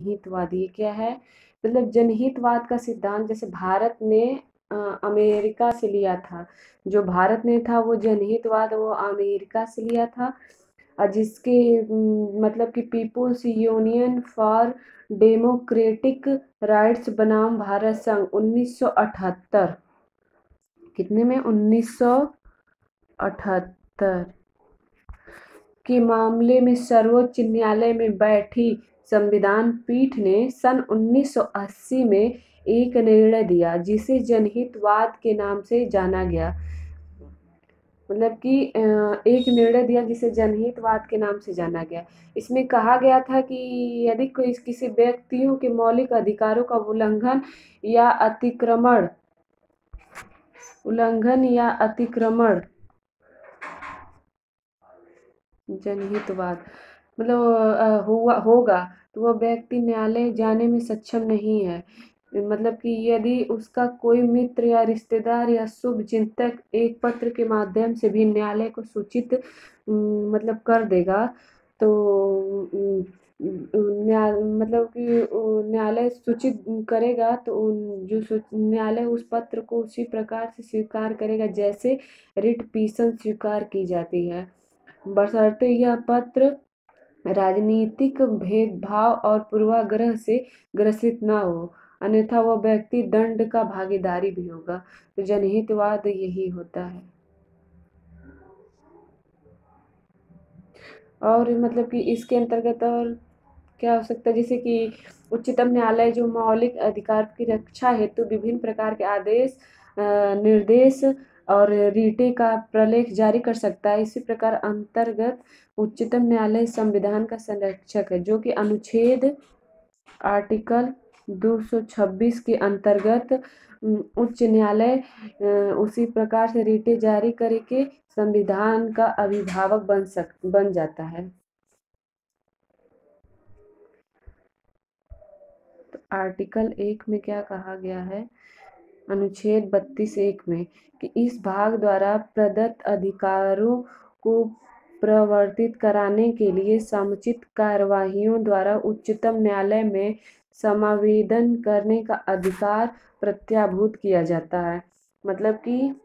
जनहितवाद ये क्या है? मतलब जनहितवाद का सिद्धांत जैसे भारत ने अमेरिका से लिया था। जो भारत ने था वो जनहितवाद वो अमेरिका से लिया था। और जिसके मतलब कि people's union for democratic rights बनाम भारत संघ 1978 कितने में 1978 के मामले में सर्वोच्च न्यायालय में बैठी संविधान पीठ ने सन 1980 में एक निर्णय दिया जिसे जनहितवाद के नाम से जाना गया। मतलब कि एक निर्णय दिया जिसे जनहितवाद के नाम से जाना गया। इसमें कहा गया था कि यदि कोई किसी व्यक्तियों के मौलिक अधिकारों का उल्लंघन या अतिक्रमण जनहितवाद मतलब हुआ होगा तो वह व्यक्ति न्यायालय जाने में सक्षम नहीं है। मतलब कि यदि उसका कोई मित्र या रिश्तेदार या शुभ चिंतक एक पत्र के माध्यम से भी न्यायालय को सूचित मतलब कर देगा तो मतलब कि न्यायालय सूचित करेगा तो न्यायालय उस पत्र को उसी प्रकार से स्वीकार करेगा जैसे रिट पिटीशन स्वीकार की जाती है, बशर्ते यह पत्र राजनीतिक भेदभाव और पूर्वाग्रह से ग्रसित न हो, अन्यथा वह व्यक्ति दंड का भागीदारी भी होगा। तो जनहितवाद यही होता है। और मतलब कि इसके अंतर्गत और क्या हो सकता है, जैसे कि उच्चतम न्यायालय जो मौलिक अधिकार की रक्षा हेतु विभिन्न प्रकार के आदेश निर्देश और रीटे का प्रलेख जारी कर सकता है। इसी प्रकार अंतर्गत उच्चतम न्यायालय संविधान का संरक्षक है जो कि अनुच्छेद आर्टिकल 226 के अंतर्गत उच्च न्यायालय उसी प्रकार से रीटे जारी करके संविधान का अभिभावक बन जाता है। तो आर्टिकल 1 में क्या कहा गया है, अनुच्छेद 32(1) में कि इस भाग द्वारा प्रदत्त अधिकारों को प्रवर्तित कराने के लिए समुचित कार्यवाहियों द्वारा उच्चतम न्यायालय में समावेदन करने का अधिकार प्रत्याभूत किया जाता है। मतलब कि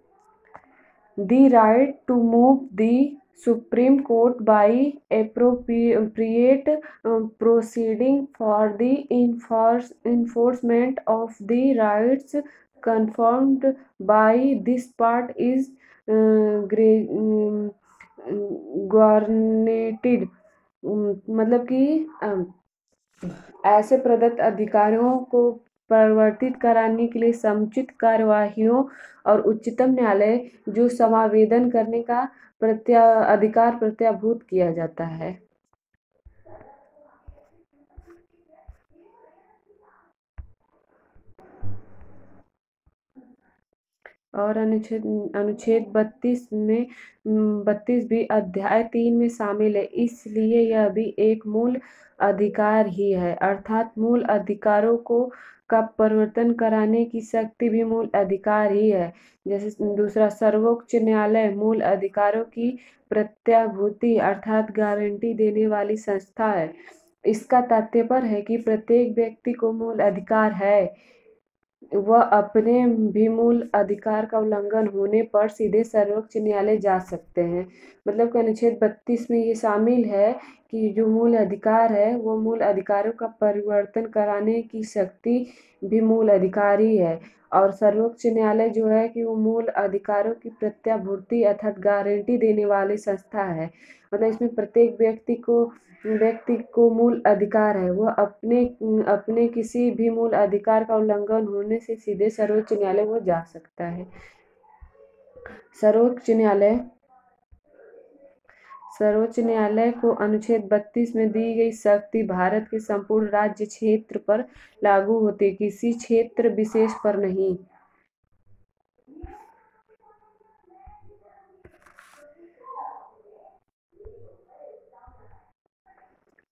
the right to move the supreme court by appropriate proceeding for the enforcement of the rights confirmed by this part is guaranteed। मतलब कि ऐसे प्रदत्त अधिकारों को परिवर्तित कराने के लिए समुचित कार्यवाहियों और उच्चतम न्यायालय जो समावेदन करने का अधिकार प्रत्याभूत किया जाता है। और अनुच्छेद 32 भी अध्याय 3 में शामिल है, इसलिए यह भी एक मूल अधिकार ही है, अर्थात मूल अधिकारों का परिवर्तन कराने की शक्ति भी मूल अधिकार ही है। जैसे दूसरा, सर्वोच्च न्यायालय मूल अधिकारों की प्रत्याभूति अर्थात गारंटी देने वाली संस्था है। इसका तात्पर्य है कि प्रत्येक व्यक्ति को मूल अधिकार है, वह अपने भी मूल अधिकार का उल्लंघन होने पर सीधे सर्वोच्च न्यायालय जा सकते हैं। मतलब कि अनुच्छेद 32 में ये शामिल है कि जो मूल अधिकार है वो मूल अधिकारों का परिवर्तन कराने की शक्ति भी मूल अधिकार ही है, और सर्वोच्च न्यायालय जो है कि वो मूल अधिकारों की प्रत्याभूति अर्थात गारंटी देने वाली संस्था है। मतलब इसमें प्रत्येक व्यक्ति को मूल अधिकार है, वह अपने किसी भी मूल अधिकार का उल्लंघन होने से सीधे सर्वोच्च न्यायालय वो जा सकता है। सर्वोच्च न्यायालय को अनुच्छेद 32 में दी गई शक्ति भारत के संपूर्ण राज्य क्षेत्र पर लागू होती है, किसी क्षेत्र विशेष पर नहीं।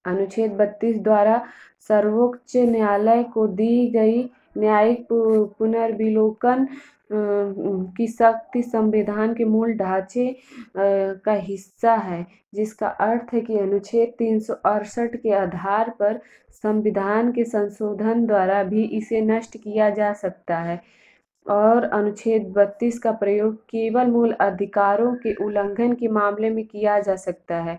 अनुच्छेद 32 द्वारा सर्वोच्च न्यायालय को दी गई न्यायिक पुनर्विलोकन की शक्ति संविधान के मूल ढांचे का हिस्सा है, जिसका अर्थ है कि अनुच्छेद 368 के आधार पर संविधान के संशोधन द्वारा भी इसे नष्ट किया जा सकता है और अनुच्छेद 32 का प्रयोग केवल मूल अधिकारों के उल्लंघन के मामले में किया जा सकता है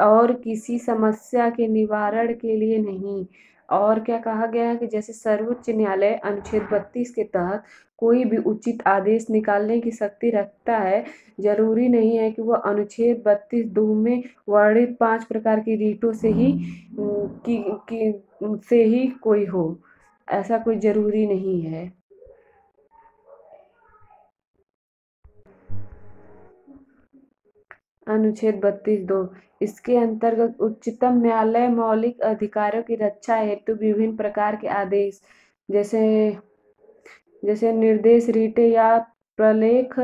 और किसी समस्या के निवारण के लिए नहीं। और क्या कहा गया है कि जैसे सर्वोच्च न्यायालय अनुच्छेद 32 के तहत कोई भी उचित आदेश निकालने की शक्ति रखता है, जरूरी नहीं है कि वह अनुच्छेद 32(2) में वर्णित 5 प्रकार की रीटों से ही कोई हो, ऐसा कोई जरूरी नहीं है। अनुच्छेद 32(2) इसके अंतर्गत उच्चतम न्यायालय मौलिक अधिकारों की रक्षा हेतु विभिन्न प्रकार के आदेश जैसे निर्देश, रिटें या प्रलेख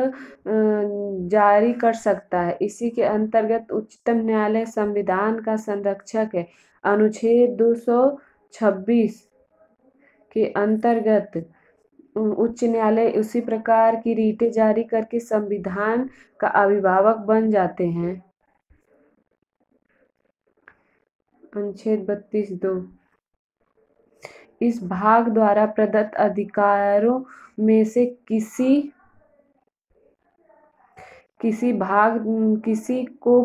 जारी कर सकता है। इसी के अंतर्गत उच्चतम न्यायालय संविधान का संरक्षक है। अनुच्छेद 226 के अंतर्गत उच्च न्यायालय उसी प्रकार की रीटें जारी करके संविधान का अभिभावक बन जाते हैं। अनुच्छेद 32(2) इस भाग द्वारा प्रदत्त अधिकारों में से किसी को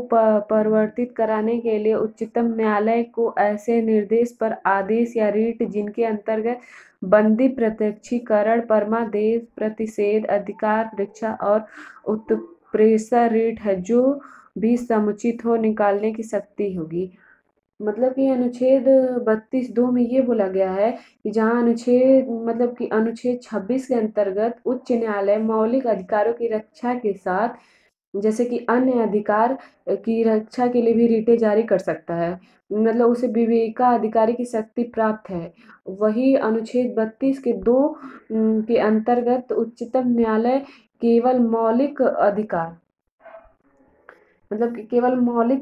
परिवर्तित कराने के लिए उच्चतम न्यायालय को ऐसे निर्देश पर आदेश या रीट जिनके अंतर्गत बंदी, प्रत्यक्षीकरण, परमादेश, प्रतिषेध, अधिकार परीक्षा और उत्प्रेषण रीट है, जो भी समुचित हो निकालने की शक्ति होगी। मतलब कि अनुच्छेद 32(2) में ये बोला गया है कि जहाँ अनुच्छेद 26 के अंतर्गत उच्च न्यायालय मौलिक अधिकारों की रक्षा के साथ जैसे कि अन्य अधिकार की रक्षा के लिए भी रीटें जारी कर सकता है, मतलब उसे विवेकाधिकार की शक्ति प्राप्त है। वही अनुच्छेद 32 के 2 के अंतर्गत उच्चतम न्यायालय केवल मौलिक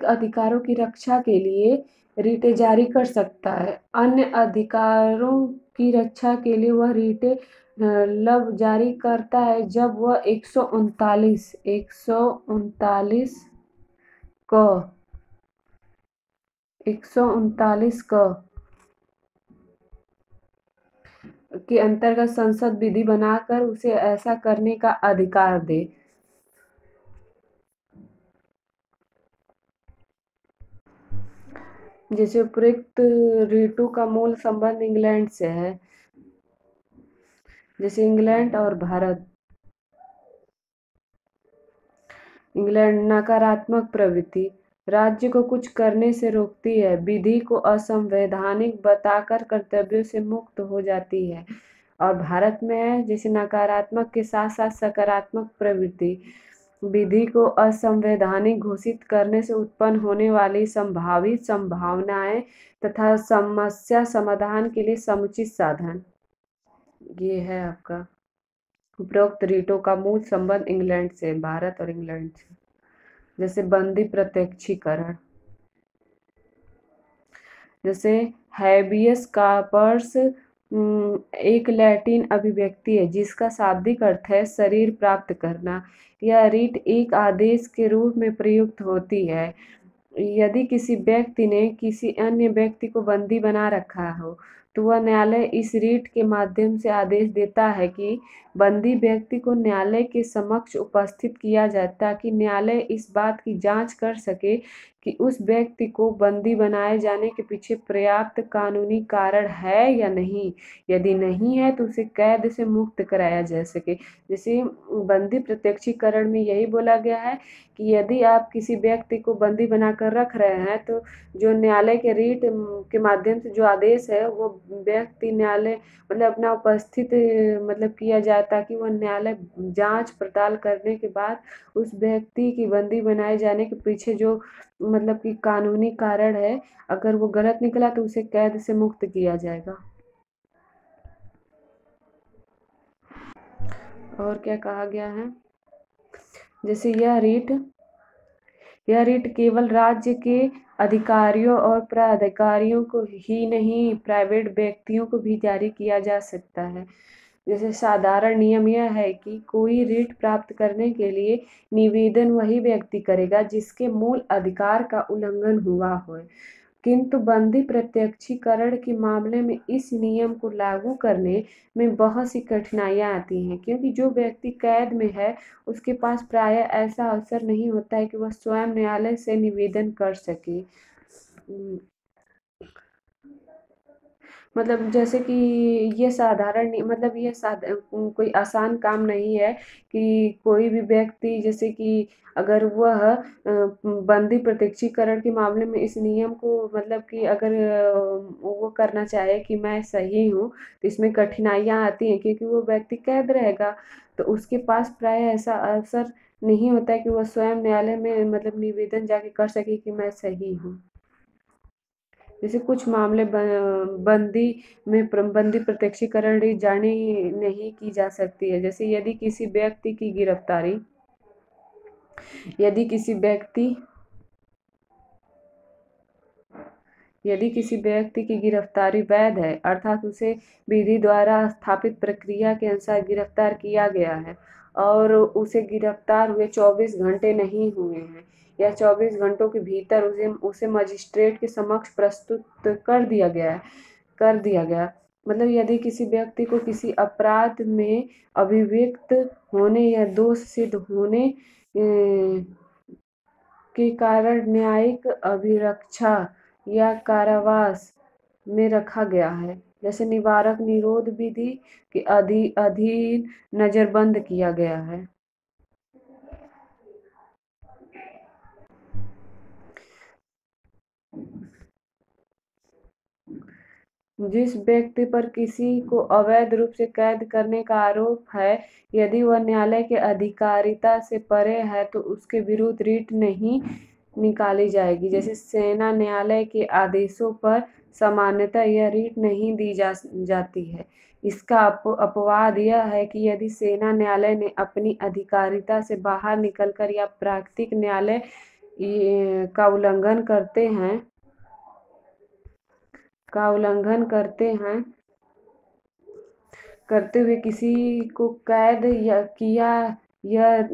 अधिकारों की रक्षा के लिए रीटें जारी कर सकता है। अन्य अधिकारों की रक्षा के लिए वह रीटें जारी करता है जब वह 139 के अंतर्गत संसद विधि बनाकर उसे ऐसा करने का अधिकार दे। जैसे उपरोक्त रीटों का मूल संबंध इंग्लैंड से है, जैसे इंग्लैंड और भारत। इंग्लैंड नकारात्मक प्रवृत्ति राज्य को कुछ करने से रोकती है, विधि को असंवैधानिक बताकर कर्तव्यों से मुक्त हो जाती है। और भारत में है जैसे नकारात्मक के साथ साथ सकारात्मक प्रवृत्ति विधि को असंवैधानिक घोषित करने से उत्पन्न होने वाली संभावित संभावनाएं तथा समस्या समाधान के लिए समुचित साधन। ये है आपका उपरोक्त रीटों का मूल संबंध इंग्लैंड से, भारत और इंग्लैंड से। जैसे बंदी प्रत्यक्षीकरण, जैसे हैबियस कार्पस एक लैटिन अभिव्यक्ति है जिसका शाब्दिक अर्थ है शरीर प्राप्त करना। यह रीट एक आदेश के रूप में प्रयुक्त होती है यदि किसी व्यक्ति ने किसी अन्य व्यक्ति को बंदी बना रखा हो, तो वह न्यायालय इस रीट के माध्यम से आदेश देता है कि बंदी व्यक्ति को न्यायालय के समक्ष उपस्थित किया जाए ताकि न्यायालय इस बात की जांच कर सके कि उस व्यक्ति को बंदी बनाए जाने के पीछे पर्याप्त कानूनी कारण है या नहीं। यदि नहीं है तो उसे कैद से मुक्त कराया जा सके। जैसे बंदी प्रत्यक्षीकरण में यही बोला गया है कि यदि आप किसी व्यक्ति को बंदी बनाकर रख रहे हैं तो जो न्यायालय के रीट के माध्यम से जो आदेश है वो व्यक्ति न्यायालय अपना उपस्थित किया जाए ताकि वह न्यायालय जांच पड़ताल करने के बाद उस व्यक्ति की बंदी बनाए जाने के पीछे जो कि कानूनी कारण है, अगर वो गलत निकला तो उसे कैद से मुक्त किया जाएगा। और क्या कहा गया है, जैसे यह रीट केवल राज्य के अधिकारियों और प्राधिकारियों को ही नहीं प्राइवेट व्यक्तियों को भी जारी किया जा सकता है। जैसे साधारण नियम यह है कि कोई ऋण प्राप्त करने के लिए निवेदन वही व्यक्ति करेगा जिसके मूल अधिकार का उल्लंघन हुआ हो, किंतु बंदी प्रत्यक्षीकरण के मामले में इस नियम को लागू करने में बहुत सी कठिनाइयां आती हैं, क्योंकि जो व्यक्ति कैद में है उसके पास प्रायः ऐसा अवसर नहीं होता है कि वह स्वयं न्यायालय से निवेदन कर सके। मतलब जैसे कि ये साधारण नहीं, मतलब ये कोई आसान काम नहीं है कि कोई भी व्यक्ति, जैसे कि अगर वह बंदी प्रत्यक्षीकरण के मामले में इस नियम को, मतलब कि अगर वो करना चाहे कि मैं सही हूँ, तो इसमें कठिनाइयाँ आती हैं क्योंकि वो व्यक्ति कैद रहेगा, तो उसके पास प्राय ऐसा अवसर नहीं होता है कि वह स्वयं न्यायालय में मतलब निवेदन जाके कर सके कि मैं सही हूँ। जैसे कुछ मामले बंदी में बंदी प्रत्यक्षीकरण जारी नहीं की जा सकती है। जैसे यदि किसी व्यक्ति यदि किसी व्यक्ति की गिरफ्तारी वैध है, अर्थात उसे विधि द्वारा स्थापित प्रक्रिया के अनुसार गिरफ्तार किया गया है और उसे गिरफ्तार हुए 24 घंटे नहीं हुए हैं या 24 घंटों के भीतर उसे उसे मजिस्ट्रेट के समक्ष प्रस्तुत कर दिया गया, मतलब यदि किसी व्यक्ति को किसी अपराध में अभियुक्त होने या दोष सिद्ध होने के कारण न्यायिक अभिरक्षा या कारावास में रखा गया है, जैसे निवारक निरोध विधि के अधीन नजरबंद किया गया है। जिस व्यक्ति पर किसी को अवैध रूप से कैद करने का आरोप है, यदि वह न्यायालय के अधिकारिता से परे है तो उसके विरुद्ध रिट नहीं निकाली जाएगी। जैसे सेना न्यायालय के आदेशों पर सामान्यतः यह रिट नहीं दी जाती है। इसका अपवाद यह है कि यदि सेना न्यायालय ने अपनी अधिकारिता से बाहर निकलकर या प्राकृतिक न्यायालय का उल्लंघन करते हुए किसी को कैद किया यह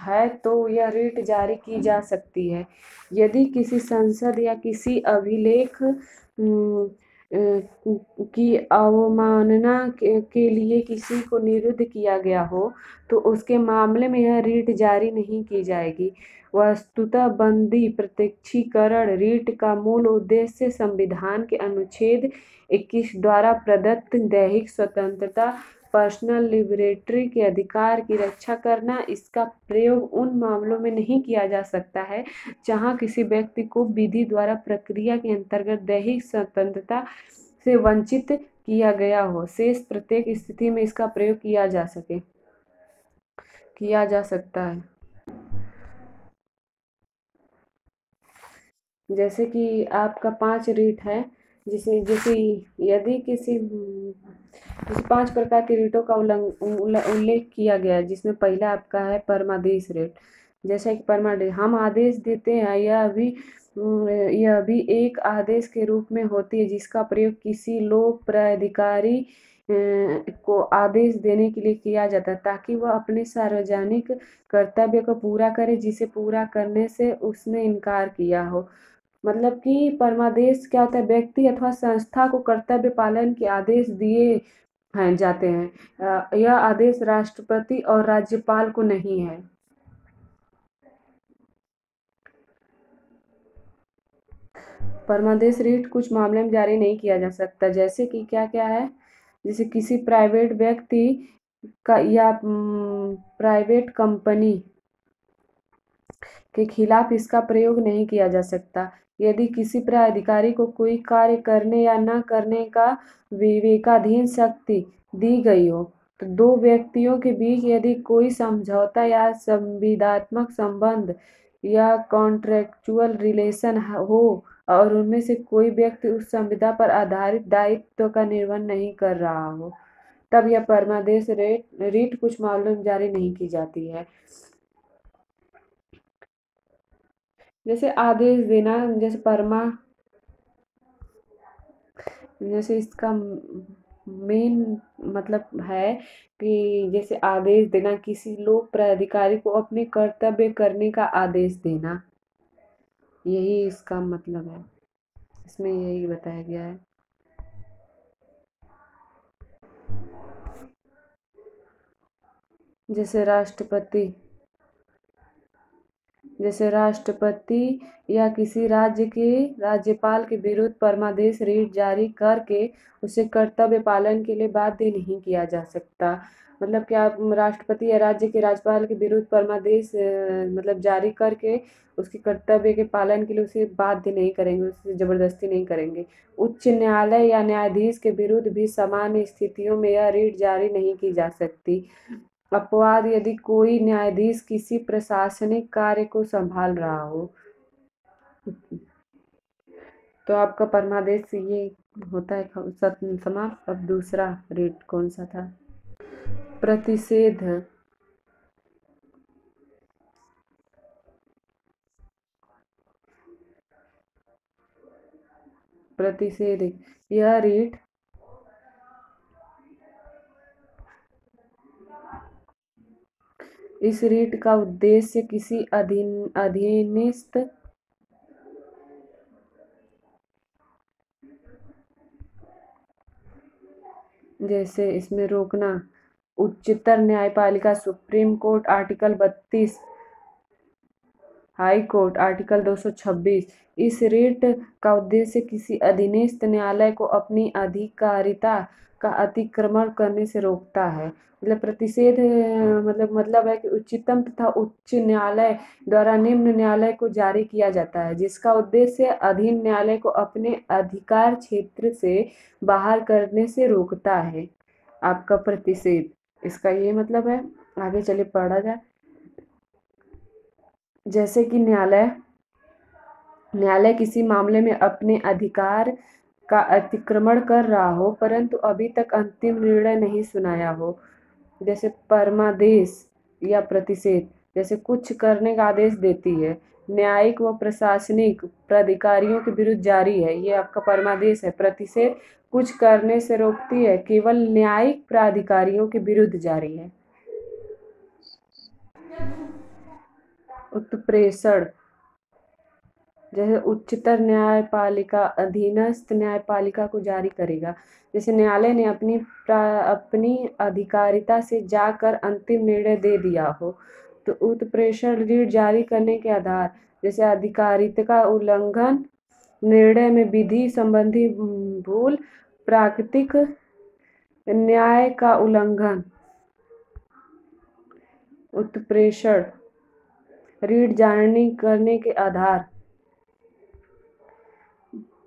है तो यह रिट जारी की जा सकती है। यदि किसी संसद या किसी अभिलेख की अवमानना के लिए किसी को निरुद्ध किया गया हो तो उसके मामले में यह रिट जारी नहीं की जाएगी। वस्तुतः बंदी प्रत्यक्षीकरण रिट का मूल उद्देश्य संविधान के अनुच्छेद 21 द्वारा प्रदत्त दैहिक स्वतंत्रता पर्सनल लिबर्टी के अधिकार की रक्षा करना। इसका प्रयोग उन मामलों में नहीं किया जा सकता है जहां किसी व्यक्ति को विधि द्वारा प्रक्रिया के अंतर्गत दैहिक स्वतंत्रता से वंचित किया गया हो। शेष प्रत्येक स्थिति में इसका प्रयोग किया जा सकता है। जैसे कि आपका 5 रीट है, जिसे जैसे यदि किसी जैसे 5 प्रकार के रीटों का उल्लेख किया गया है, जिसमें पहला आपका है परमादेश रीट। जैसे कि परमादेश हम आदेश देते हैं, यह भी एक आदेश के रूप में होती है जिसका प्रयोग किसी लोक प्राधिकारी को आदेश देने के लिए किया जाता है ताकि वह अपने सार्वजनिक कर्तव्य को पूरा करे जिसे पूरा करने से उसने इनकार किया हो। मतलब कि परमादेश क्या होता है, व्यक्ति अथवा संस्था को कर्तव्य पालन के आदेश दिए हैं जाते हैं। यह आदेश राष्ट्रपति और राज्यपाल को नहीं है। परमादेश रीट कुछ मामले में जारी नहीं किया जा सकता, जैसे कि क्या क्या है, जैसे किसी प्राइवेट व्यक्ति का या प्राइवेट कंपनी के खिलाफ इसका प्रयोग नहीं किया जा सकता। यदि किसी प्राधिकारी को कोई कार्य करने या न करने का विवेकाधीन शक्ति दी गई हो, तो दो व्यक्तियों के बीच यदि कोई समझौता या संविदात्मक संबंध या कॉन्ट्रेक्चुअल रिलेशन हो और उनमें से कोई व्यक्ति उस संविदा पर आधारित दायित्व का निर्वहन नहीं कर रहा हो, तब यह परमादेश रीट कुछ मामलों में जारी नहीं की जाती है। जैसे आदेश देना, जैसे इसका मेन मतलब है कि जैसे आदेश देना, किसी लोक प्राधिकारी को अपने कर्तव्य करने का आदेश देना, यही इसका मतलब है। इसमें यही बताया गया है। जैसे राष्ट्रपति या किसी राज्य के राज्यपाल के विरुद्ध परमादेश रीट जारी करके उसे कर्तव्य पालन के लिए बाध्य नहीं किया जा सकता। मतलब कि आप राष्ट्रपति या राज्य के राज्यपाल के विरुद्ध परमादेश मतलब जारी करके उसके कर्तव्य के पालन के लिए उसे बाध्य नहीं करेंगे, उसे जबरदस्ती नहीं करेंगे। उच्च न्यायालय या न्यायाधीश के विरुद्ध भी सामान्य स्थितियों में यह रीट जारी नहीं की जा सकती। अपवाद यदि कोई न्यायाधीश किसी प्रशासनिक कार्य को संभाल रहा हो, तो आपका परमादेश ये होता है समाप्त। अब दूसरा रीट कौन सा था? प्रतिषेध। प्रतिषेध यह रीट इस रीट का उद्देश्य किसी अधीनस्थ जैसे इसमें रोकना। उच्चतर न्यायपालिका supreme court article 32, high court article 226। इस रीट का उद्देश्य किसी अधीनस्थ न्यायालय को अपनी अधिकारिता का अतिक्रमण करने से रोकता है। मतलब प्रतिषेध मतलब है कि उच्चतम तथा उच्च न्यायालय द्वारा निम्न न्यायालय को जारी किया जाता है, जिसका उद्देश्य अधीन न्यायालय को अपने अधिकार क्षेत्र से बाहर करने से रोकता है। आपका प्रतिषेध, इसका ये मतलब है। आगे चलिए पढ़ा जाए। जैसे कि न्यायालय किसी मामले में अपने अधिकार का अतिक्रमण कर रहा हो परंतु अभी तक अंतिम निर्णय नहीं सुनाया हो। जैसे परमादेश या प्रतिषेध, जैसे कुछ करने का आदेश देती है, न्यायिक व प्रशासनिक प्राधिकारियों के विरुद्ध जारी है, ये आपका परमादेश है। प्रतिषेध कुछ करने से रोकती है, केवल न्यायिक प्राधिकारियों के विरुद्ध जारी है। उत्प्रेषण, जैसे उच्चतर न्यायपालिका अधीनस्थ न्यायपालिका को जारी करेगा। जैसे न्यायालय ने अपनी अधिकारिता से जाकर अंतिम निर्णय दे दिया हो, तो उत्प्रेषण रीट जारी करने के आधार, जैसे अधिकारिता का उल्लंघन, निर्णय में विधि संबंधी भूल, प्राकृतिक न्याय का उल्लंघन। उत्प्रेषण रीट जारी करने के आधार,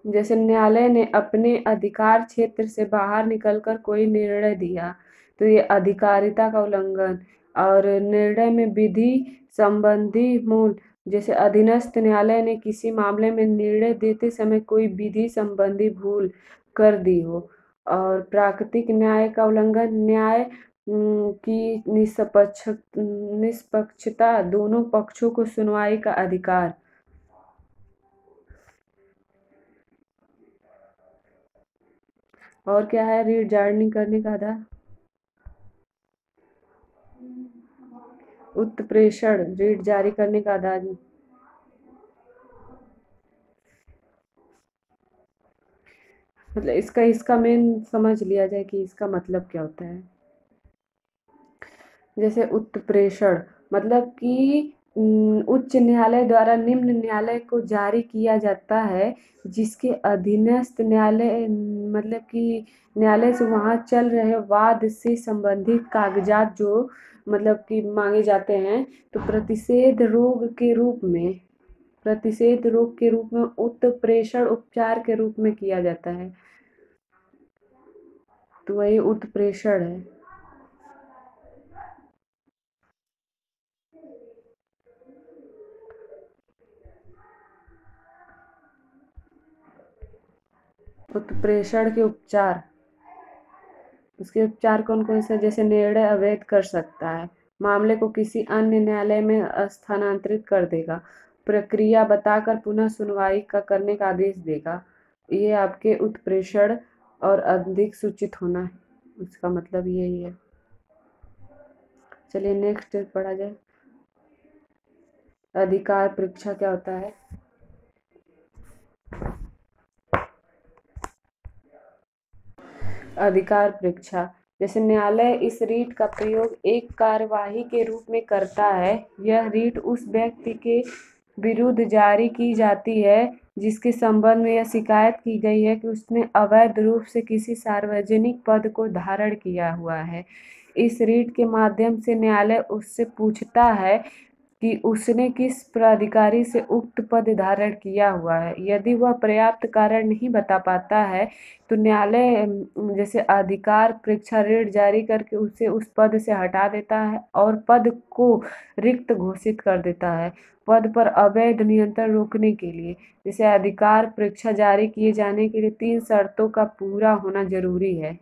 जैसे न्यायालय ने अपने अधिकार क्षेत्र से बाहर निकलकर कोई निर्णय दिया, तो ये अधिकारिता का उल्लंघन। और निर्णय में विधि संबंधी मूल, जैसे अधीनस्थ न्यायालय ने किसी मामले में निर्णय देते समय कोई विधि संबंधी भूल कर दी हो। और प्राकृतिक न्याय का उल्लंघन, न्याय की निष्पक्षता, दोनों पक्षों को सुनवाई का अधिकार। और क्या है रीट जारी करने का आधार? उत्प्रेषण रीट जारी करने का आधार, मतलब इसका मेन समझ लिया जाए कि इसका मतलब क्या होता है। जैसे उत्प्रेषण मतलब कि उच्च न्यायालय द्वारा निम्न न्यायालय को जारी किया जाता है, जिसके अधीनस्थ न्यायालय मतलब कि न्यायालय से वहाँ चल रहे वाद से संबंधित कागजात जो मतलब कि मांगे जाते हैं, तो प्रतिषेध रोग के रूप में उत्प्रेषण उपचार के रूप में किया जाता है, तो वही उत्प्रेषण है। उत्प्रेषण के उपचार, उसके उपचार कौन कौन से? जैसे निर्णय अवैध कर सकता है, मामले को किसी अन्य न्यायालय में स्थानांतरित कर देगा, प्रक्रिया बताकर पुनः सुनवाई करने का आदेश देगा। ये आपके उत्प्रेषण और अधिक सूचित होना है। उसका मतलब यही है। चलिए नेक्स्ट पढ़ा जाए। अधिकार परीक्षा क्या होता है? अधिकार परीक्षा, जैसे न्यायालय इस रीट का प्रयोग एक कार्यवाही के रूप में करता है। यह रीट उस व्यक्ति के विरुद्ध जारी की जाती है जिसके संबंध में यह शिकायत की गई है कि उसने अवैध रूप से किसी सार्वजनिक पद को धारण किया हुआ है। इस रीट के माध्यम से न्यायालय उससे पूछता है कि उसने किस प्राधिकारी से उक्त पद धारण किया हुआ है। यदि वह पर्याप्त कारण नहीं बता पाता है तो न्यायालय जैसे अधिकार परीक्षा ऋण जारी करके उसे उस पद से हटा देता है और पद को रिक्त घोषित कर देता है। पद पर अवैध नियंत्रण रोकने के लिए जैसे अधिकार परीक्षा जारी किए जाने के लिए 3 शर्तों का पूरा होना जरूरी है।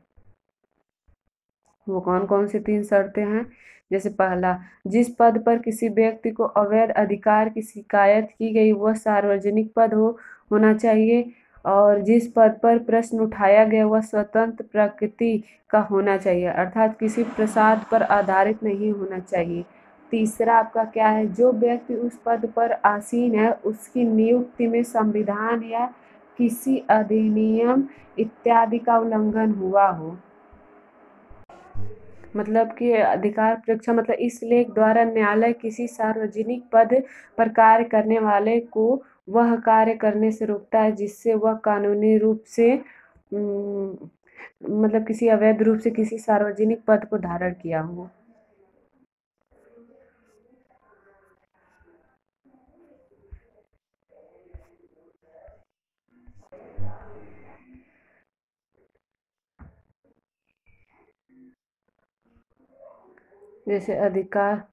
वो कौन कौन सी 3 शर्तें हैं? जैसे पहला, जिस पद पर किसी व्यक्ति को अवैध अधिकार की शिकायत की गई वह सार्वजनिक पद होना चाहिए, और जिस पद पर प्रश्न उठाया गया वह स्वतंत्र प्रकृति का होना चाहिए, अर्थात किसी प्रसाद पर आधारित नहीं होना चाहिए। तीसरा आपका क्या है? जो व्यक्ति उस पद पर आसीन है उसकी नियुक्ति में संविधान या किसी अधिनियम इत्यादि का उल्लंघन हुआ हो। मतलब कि अधिकार परीक्षा मतलब इस लेख द्वारा न्यायालय किसी सार्वजनिक पद पर कार्य करने वाले को वह कार्य करने से रोकता है जिससे वह कानूनी रूप से मतलब किसी अवैध रूप से किसी सार्वजनिक पद को धारण किया हो। जैसे अधिकार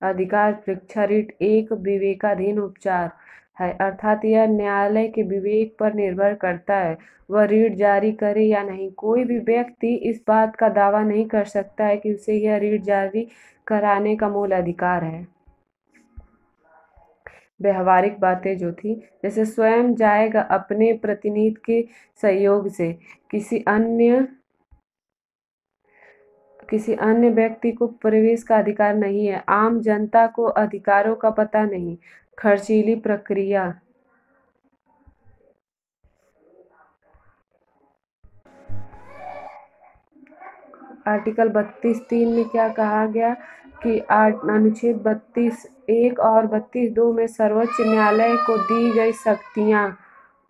परीक्षा रीट एक विवेकाधीन उपचार है, अर्थात यह न्यायालय के विवेक पर निर्भर करता है वह रीट जारी करे या नहीं। कोई भी व्यक्ति इस बात का दावा नहीं कर सकता है कि उसे यह रीट जारी कराने का मूल अधिकार है। व्यवहारिक बातें जो थी, जैसे स्वयं जाएगा अपने प्रतिनिधि के सहयोग से, किसी अन्य व्यक्ति को प्रवेश का अधिकार नहीं है, आम जनता को अधिकारों का पता नहीं, खर्चीली प्रक्रिया। आर्टिकल 32(3) में क्या कहा गया कि अनुच्छेद 32(1) और 32(2) में सर्वोच्च न्यायालय को दी गई शक्तियां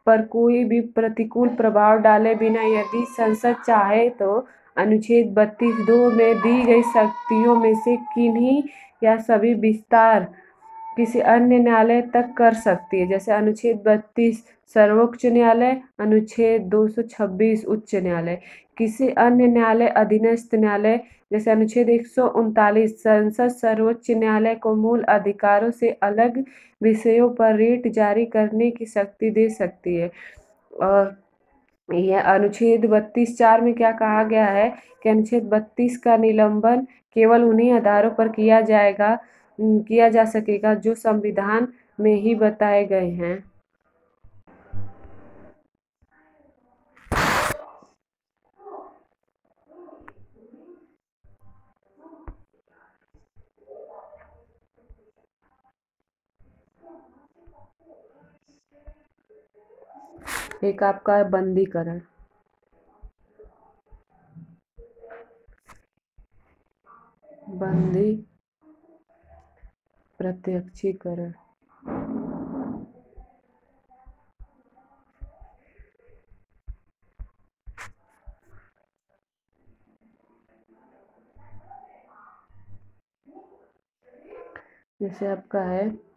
पर कोई भी प्रतिकूल प्रभाव डाले बिना यदि संसद चाहे तो अनुच्छेद 32(2) में दी गई शक्तियों में से किन्हीं या सभी विस्तार किसी अन्य न्यायालय तक कर सकती है। जैसे अनुच्छेद 32 सर्वोच्च न्यायालय, अनुच्छेद 226 उच्च न्यायालय। किसी अन्य न्यायालय अधीनस्थ न्यायालय, जैसे अनुच्छेद 139 संसद सर्वोच्च न्यायालय को मूल अधिकारों से अलग विषयों पर रीट जारी करने की शक्ति दे सकती है। और यह अनुच्छेद 32(4) में क्या कहा गया है कि अनुच्छेद 32 का निलंबन केवल उन्हीं आधारों पर किया जा सकेगा जो संविधान में ही बताए गए हैं। एक आपका है बंदीकरण। बंदी प्रत्यक्षीकरण, जैसे आपका है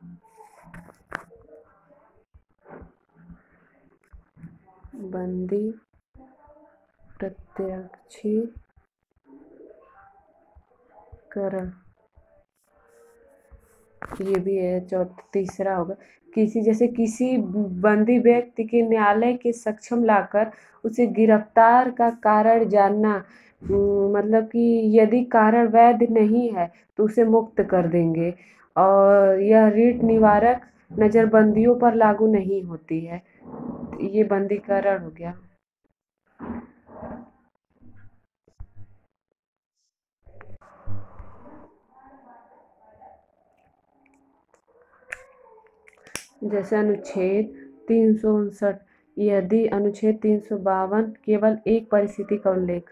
बंदी प्रत्यक्षीकरण, ये भी है। तीसरा होगा किसी बंदी व्यक्ति के न्यायालय के सक्षम लाकर उसे गिरफ्तार का कारण जानना, मतलब कि यदि कारण वैध नहीं है तो उसे मुक्त कर देंगे, और यह रीट निवारक नजरबंदियों पर लागू नहीं होती है। ये बंदीकरण हो गया। जैसे अनुच्छेद 359, यदि अनुच्छेद 352 केवल एक परिस्थिति का उल्लेख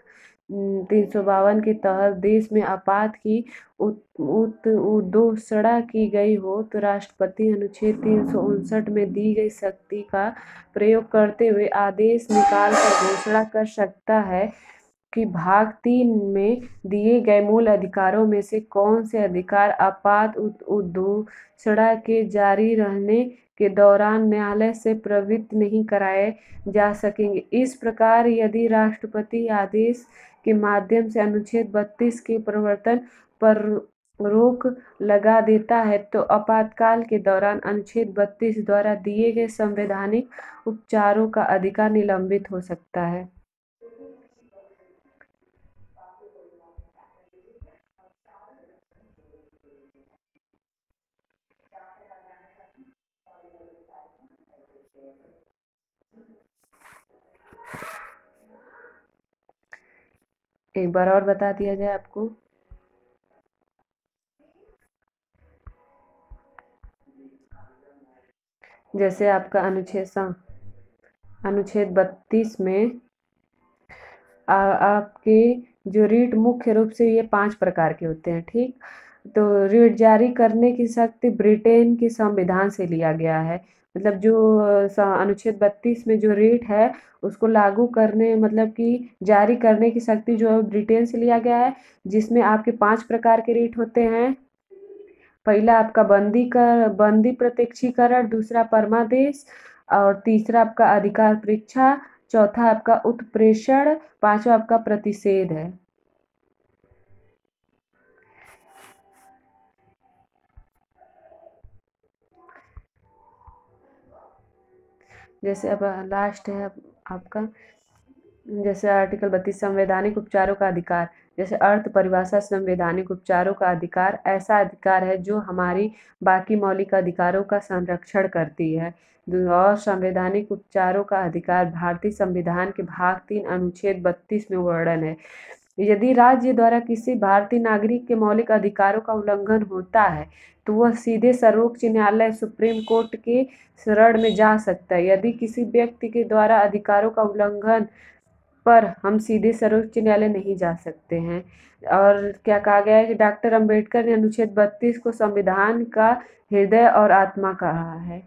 352 के तहत देश में आपात की उद्घोषणा की गई हो तो राष्ट्रपति अनुच्छेद 359 में दी गई शक्ति का प्रयोग करते हुए आदेश निकाल कर घोषणा कर सकता है कि भाग 3 में दिए गए मूल अधिकारों में से कौन से अधिकार आपात उद्घोषणा के जारी रहने के दौरान न्यायालय से प्रवृत्त नहीं कराए जा सकेंगे। इस प्रकार यदि राष्ट्रपति आदेश के माध्यम से अनुच्छेद 32 के प्रवर्तन पर रोक लगा देता है तो आपातकाल के दौरान अनुच्छेद 32 द्वारा दिए गए संवैधानिक उपचारों का अधिकार निलंबित हो सकता है। एक बार और बता दिया जाए आपको। जैसे आपका अनुच्छेद 32 में आपके जो रीट मुख्य रूप से ये 5 प्रकार के होते हैं, ठीक। तो रीट जारी करने की शक्ति ब्रिटेन के संविधान से लिया गया है। मतलब जो अनुच्छेद 32 में जो रीट है उसको लागू करने मतलब कि जारी करने की शक्ति जो है ब्रिटेन से लिया गया है, जिसमें आपके 5 प्रकार के रीट होते हैं। पहला आपका बंदी प्रत्यक्षीकरण, दूसरा परमादेश, और तीसरा आपका अधिकार परीक्षा, चौथा आपका उत्प्रेषण, पांचवा आपका प्रतिषेध है। जैसे अब लास्ट है आपका, जैसे आर्टिकल 32 संवैधानिक उपचारों का अधिकार। जैसे अर्थ परिभाषा संवैधानिक उपचारों का अधिकार ऐसा अधिकार है जो हमारी बाकी मौलिक अधिकारों का संरक्षण करती है। और संवैधानिक उपचारों का अधिकार भारतीय संविधान के भाग 3 अनुच्छेद 32 में वर्णन है। यदि राज्य द्वारा किसी भारतीय नागरिक के मौलिक अधिकारों का उल्लंघन होता है तो वह सीधे सर्वोच्च न्यायालय सुप्रीम कोर्ट के शरण में जा सकता है। यदि किसी व्यक्ति के द्वारा अधिकारों का उल्लंघन पर हम सीधे सर्वोच्च न्यायालय नहीं जा सकते हैं। और क्या कहा गया है कि डॉक्टर अंबेडकर ने अनुच्छेद 32 को संविधान का हृदय और आत्मा कहा है।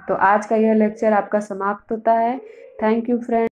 तो आज का यह लेक्चर आपका समाप्त होता है। Thank you friend.